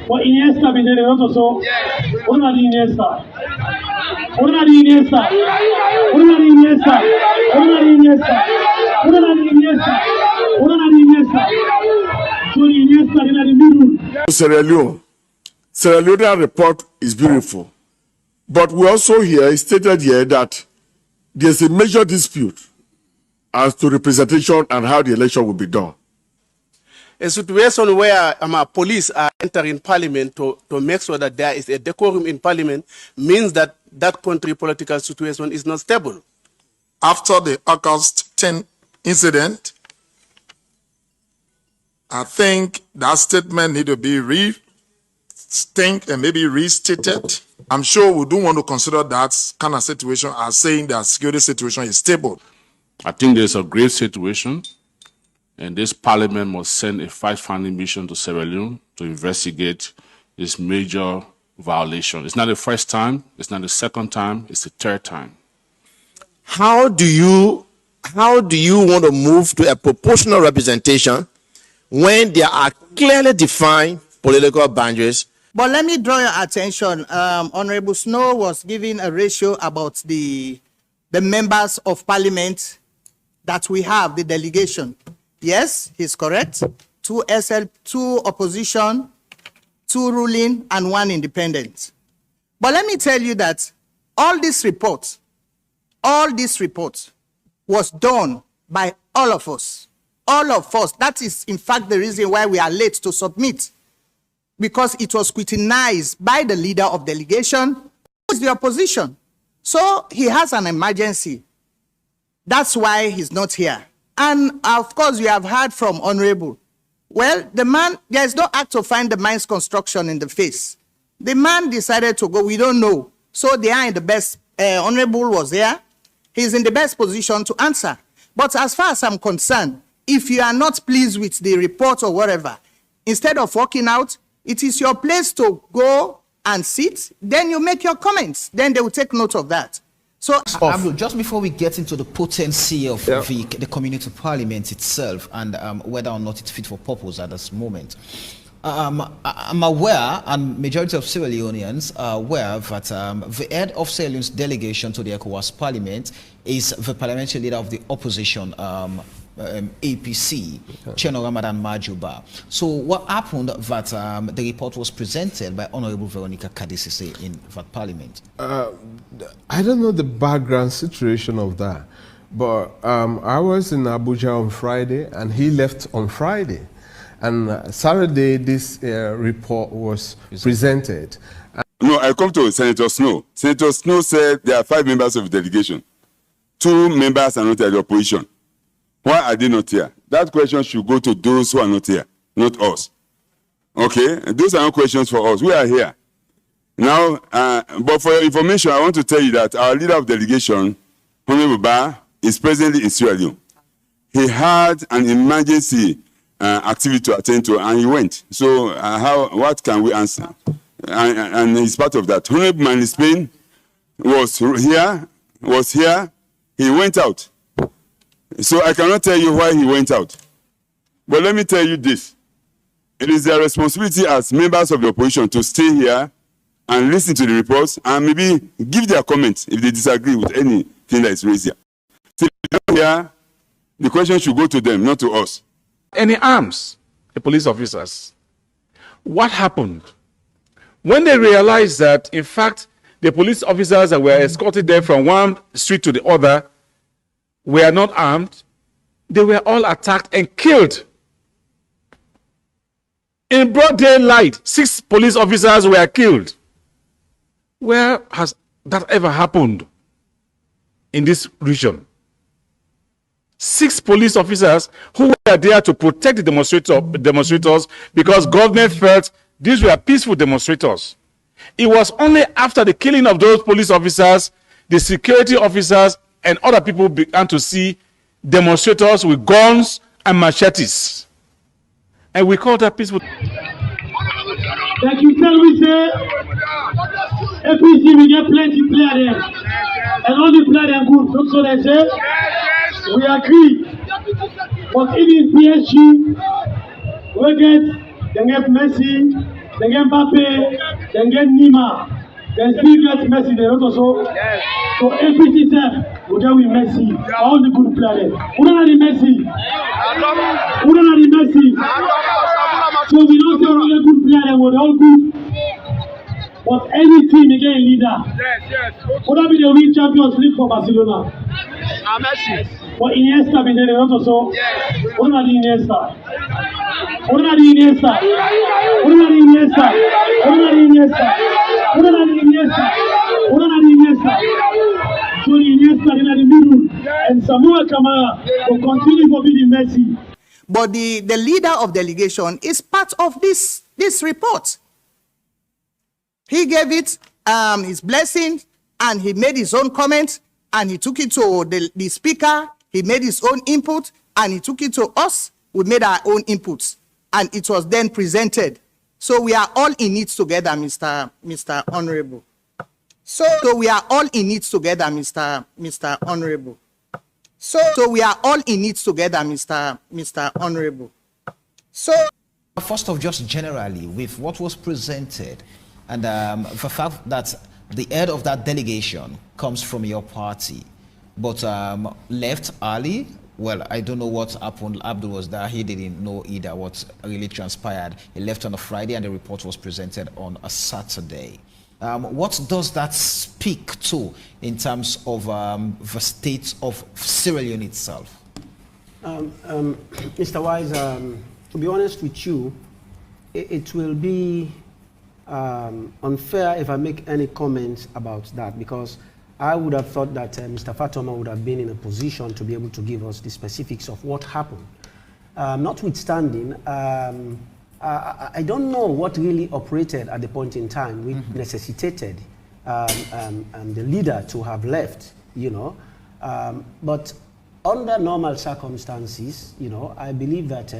But Iniesta been there not also. What about Iniesta? What about Iniesta? What about Iniesta? What about Iniesta? What about Iniesta? What about Iniesta? So Iniesta in the middle. Sierra Leone. Sierra Leone report is beautiful. But we also hear, stated here, that there's a major dispute as to representation and how the election will be done. A situation where police are entering parliament to make sure that there is a decorum in parliament means that that country political situation is not stable. After the August 10 incident, I think that statement need to be rethink and maybe restated. I'm sure we don't want to consider that kind of situation as saying that security situation is stable. I think there's a grave situation, and this parliament must send a fact-finding mission to Sierra Leone to investigate this major violation. It's not the first time, it's not the second time, it's the third time. How do you want to move to a proportional representation when there are clearly defined political boundaries? But let me draw your attention. Honorable Snow was giving a ratio about the members of parliament that we have, the delegation. Yes, he's correct. 2 opposition, 2 ruling, and 1 independent. But let me tell you that all this report was done by all of us. All of us. That is, in fact, the reason why we are late to submit. Because it was scrutinized by the leader of delegation, who is the opposition. So he has an emergency. That's why he's not here. And of course, you have heard from Honorable. Well, the man, there is no act to find the man's construction in the face. The man decided to go, we don't know. So they are in the best, Honorable was there. He's in the best position to answer. But as far as I'm concerned, if you are not pleased with the report or whatever, instead of walking out, it is your place to go and sit. Then you make your comments. Then they will take note of that. So, just before we get into the potency of the community parliament itself and whether or not it's fit for purpose at this moment, I'm aware, and majority of Sierra Leoneans are aware, that the head of Sierra Leone's delegation to the ECOWAS parliament is the parliamentary leader of the opposition, APC, Cheno Ramadan Majuba. So what happened that the report was presented by Honorable Veronica Kadisise in that parliament? I don't know the background situation of that, but I was in Abuja on Friday and he left on Friday. And Saturday, this report was presented. No, I come to Senator Snow. Senator Snow said there are 5 members of the delegation. 2 members are not at the opposition. Why are they not here? That question should go to those who are not here, not us. Okay? And those are not questions for us. We are here. Now, but for your information, I want to tell you that our leader of delegation, Honorable Ba, is presently in Sierra Leone. He had an emergency activity to attend to, and he went. So, what can we answer? And he's part of that. Honorable Man in Spain was here, he went out. So I cannot tell you why he went out. But let me tell you this. It is their responsibility as members of the opposition to stay here and listen to the reports and maybe give their comments if they disagree with anything that is raised here. So here, the question should go to them, not to us. Any arms, the police officers. What happened? When they realized that, in fact, the police officers that were escorted there from one street to the other were not armed, they were all attacked and killed. In broad daylight, 6 police officers were killed. Where has that ever happened in this region? 6 police officers who were there to protect the demonstrators because government felt these were peaceful demonstrators. It was only after the killing of those police officers, the security officers and other people began to see demonstrators with guns and machetes. And we call that peaceful. Like you tell me, say, APC, we get plenty players there. And all the players are good. Don't so they say, we agree. But it is PSG, we get Messi, they get Mbappe, they get Nima, they still get Messi, they also. So APC said, we get with Messi, all the good players. Who don't have the Messi? Who don't have the Messi? So we don't say all the good players, we're all good. But any team again leader. Would that be the real Champions League for Barcelona? But Iniesta be there also. What about Iniesta? What about Iniesta? What about Iniesta? What about Iniesta? What about Iniesta? What about Iniesta? So Iniesta in the middle, and Samuel Kamara will continue to be the Messi. But the leader of delegation is part of this report. He gave it his blessing, and he made his own comment, and he took it to the speaker. He made his own input, and he took it to us. We made our own inputs, and it was then presented. So we are all in it together, Mr. Honorable. So we are all in it together, Mr. Honorable. So we are all in it together, Mr. Honorable. So first off, just generally with what was presented, and the fact that the head of that delegation comes from your party, but left early. Well, I don't know what happened. Abdul was there. He didn't know either what really transpired. He left on a Friday and the report was presented on a Saturday. What does that speak to in terms of the state of Sierra Leone itself? Mr. Wise, to be honest with you, it will be unfair if I make any comments about that, because I would have thought that Mr. Fatoma would have been in a position to be able to give us the specifics of what happened. Notwithstanding, I don't know what really operated at the point in time which necessitated the leader to have left, you know. But under normal circumstances, you know, I believe that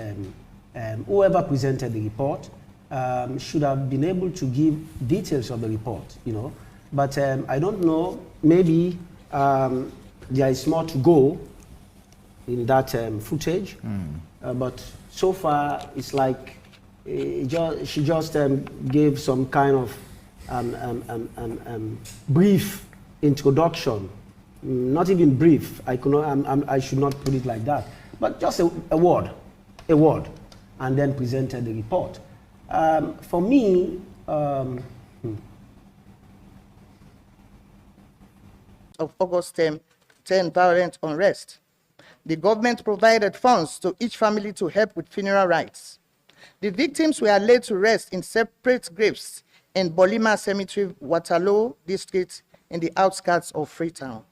whoever presented the report should have been able to give details of the report, you know. But I don't know, maybe there is more to go in that footage. But so far, it's like she just gave some kind of brief introduction. Not even brief, I should not put it like that. But just a word, and then presented the report. For me, of August 10 violent unrest. The government provided funds to each family to help with funeral rites. The victims were laid to rest in separate graves in Bolima Cemetery, Waterloo District, in the outskirts of Freetown.